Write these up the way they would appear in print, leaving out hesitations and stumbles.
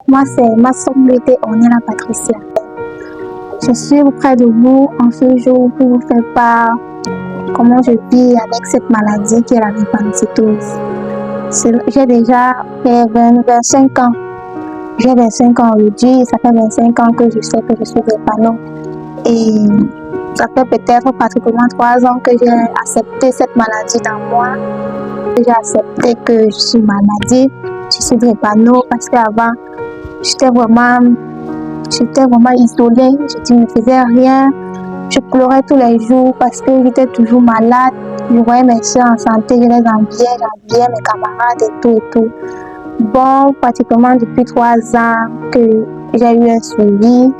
Moi, c'est ma sommité, on est la Patricia. Je suis auprès de vous en ce jour pour vous faire part comment je vis avec cette maladie qui est la drépanocytose. J'ai déjà fait 25 ans. J'ai 25 ans aujourd'hui, ça fait 25 ans que je sais que je suis drépano. Et ça fait peut-être pratiquement 3 ans que j'ai accepté cette maladie dans moi. J'ai accepté que je suis maladie, je suis drépano parce qu'avant, j'étais vraiment isolée, je ne faisais rien. Je pleurais tous les jours parce que j'étais toujours malade. Je voyais mes soeurs en santé, je les enviais mes camarades et tout. Bon, pratiquement depuis 3 ans que j'ai eu un suivi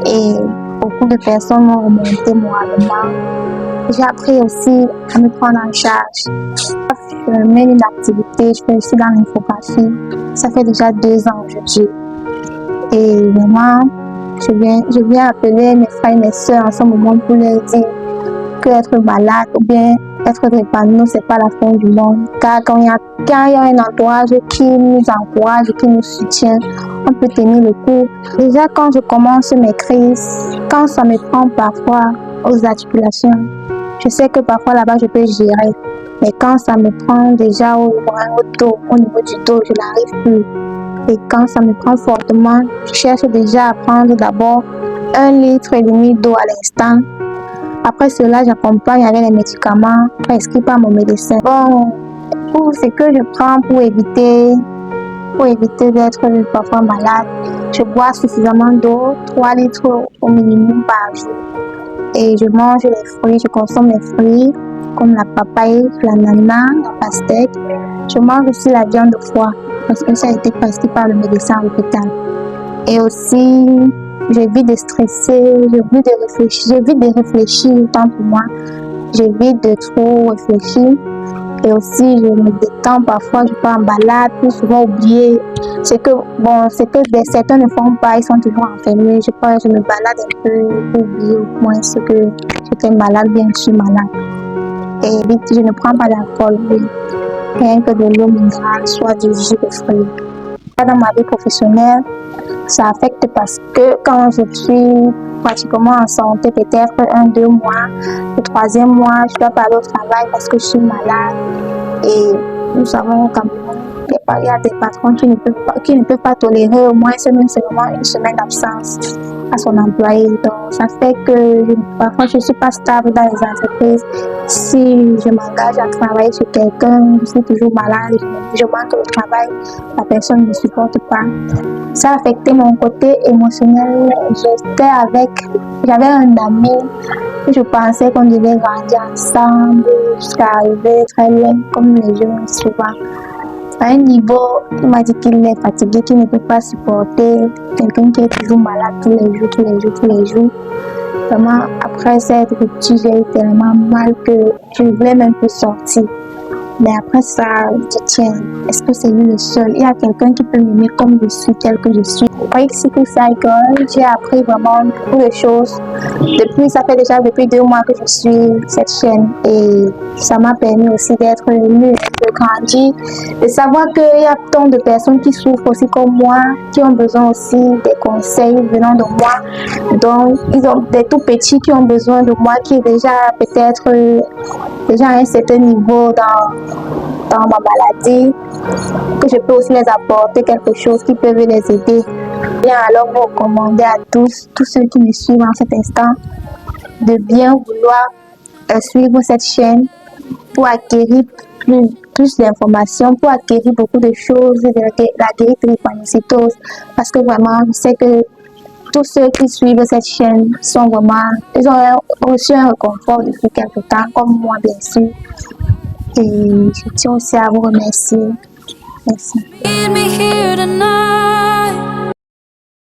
et beaucoup de personnes m'ont remonté moralement. J'ai appris aussi à me prendre en charge. Je mène une activité, je fais aussi dans l'infographie. Ça fait déjà 2 ans aujourd'hui. Et vraiment, je viens appeler mes frères et mes soeurs en ce moment pour leur dire qu'être malade ou bien être drépano, c'est pas la fin du monde. Car quand il y a un entourage qui nous encourage, qui nous soutient, on peut tenir le coup. Déjà, quand je commence mes crises, quand ça me prend parfois aux articulations, je sais que parfois là-bas je peux gérer. Mais quand ça me prend déjà au dos, au niveau du dos, je n'arrive plus. Et quand ça me prend fortement, je cherche déjà à prendre d'abord 1,5 litre d'eau à l'instant. Après cela, j'accompagne avec les médicaments prescrits par mon médecin. Bon, pour ce que je prends pour éviter d'être parfois malade, je bois suffisamment d'eau, 3 litres au minimum par jour. Et je mange les fruits, je consomme les fruits comme la papaye, l'ananas, la pastèque. Je mange aussi la viande de foie parce que ça a été prescrit par le médecin à l'hôpital. Et aussi, j'évite de stresser, j'évite de réfléchir autant pour moi. J'évite de trop réfléchir. Et aussi, je me détends parfois, je pars en balade, plus souvent oublier. C'est que certains ne font pas, ils sont toujours enfermés. Je me balade un peu pour oublier au moins ce que j'étais malade, bien que je suis malade. Et vite, je ne prends pas d'alcool, rien que de l'eau minérale, soit du jus de fruits. Dans ma vie professionnelle, ça affecte parce que quand je suis pratiquement en santé, peut-être 1-2 mois, le 3e mois, je dois pas aller au travail parce que je suis malade. Et nous savons quand même, il y a des patrons qui ne peuvent pas tolérer au moins seulement une semaine d'absence à son employé. Donc, ça fait que parfois je ne suis pas stable dans les entreprises. Si je m'engage à travailler sur quelqu'un, je suis toujours malade, je manque de travail, la personne ne me supporte pas. Ça a affecté mon côté émotionnel. J'avais un ami que je pensais qu'on devait grandir ensemble jusqu'à arriver très loin, comme les jeunes souvent. À un niveau, il m'a dit qu'il est fatigué, qu'il ne peut pas supporter quelqu'un qui est toujours malade tous les jours. Vraiment, après cette rupture, j'ai eu tellement mal que je voulais même plus sortir. Mais après ça, je dis tiens, est-ce que c'est lui le seul? Il y a quelqu'un qui peut m'aimer comme je suis, tel que je suis. Avec Secret Cycle, j'ai appris vraiment beaucoup de choses. Ça fait déjà depuis 2 mois que je suis cette chaîne et ça m'a permis aussi d'être élue, de grandir, de savoir qu'il y a tant de personnes qui souffrent aussi comme moi, qui ont besoin aussi des conseils venant de moi. Donc, ils ont des tout petits qui ont besoin de moi, qui est déjà peut-être déjà à un certain niveau dans ma maladie, que je peux aussi les apporter quelque chose qui peut les aider. Bien alors vous recommander à tous ceux qui me suivent en cet instant, de bien vouloir suivre cette chaîne pour acquérir plus d'informations, pour acquérir beaucoup de choses de la drépanocytose. Parce que vraiment, je sais que tous ceux qui suivent cette chaîne ils ont reçu un réconfort depuis quelque temps, comme moi bien sûr. Et je tiens aussi à vous remercier. Merci.